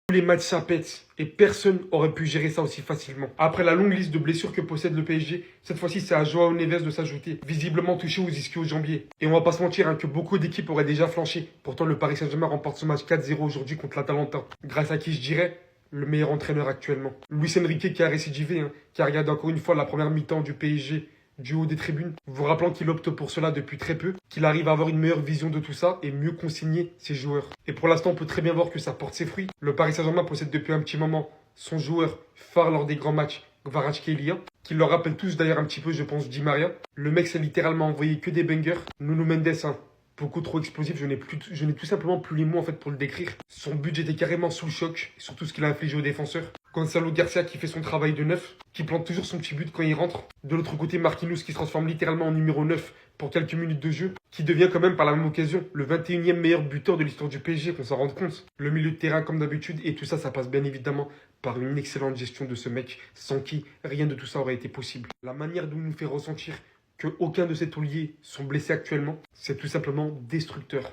Tous les matchs ça pète et personne aurait pu gérer ça aussi facilement. Après la longue liste de blessures que possède le PSG, cette fois-ci c'est à Joao Neves de s'ajouter, visiblement touché aux ischio-jambiers. Et on va pas se mentir hein, que beaucoup d'équipes auraient déjà flanché. Pourtant le Paris Saint-Germain remporte ce match 4-0 aujourd'hui contre l'Atalanta. Grâce à qui je dirais le meilleur entraîneur actuellement. Luis Enrique qui a récidivé, hein, qui a regardé encore une fois la première mi-temps du PSG du haut des tribunes, vous rappelant qu'il opte pour cela depuis très peu, qu'il arrive à avoir une meilleure vision de tout ça et mieux consigner ses joueurs. Et pour l'instant, on peut très bien voir que ça porte ses fruits. Le Paris Saint-Germain possède depuis un petit moment son joueur phare lors des grands matchs, Kvaratskhelia, qui leur rappelle tous d'ailleurs un petit peu, je pense, Di Maria. Le mec s'est littéralement envoyé que des bangers. Nuno Mendes, hein, beaucoup trop explosif, je n'ai tout simplement plus les mots en fait pour le décrire. Son but était carrément sous le choc, sur tout ce qu'il a infligé aux défenseurs. Gonzalo Garcia qui fait son travail de neuf, qui plante toujours son petit but quand il rentre. De l'autre côté, Marquinhos qui se transforme littéralement en numéro 9 pour quelques minutes de jeu, qui devient quand même par la même occasion le 21e meilleur buteur de l'histoire du PSG, qu'on s'en rende compte. Le milieu de terrain comme d'habitude, et tout ça, ça passe bien évidemment par une excellente gestion de ce mec, sans qui rien de tout ça aurait été possible. La manière dont il nous fait ressentir qu'aucun de ses tauliers sont blessés actuellement, c'est tout simplement destructeur.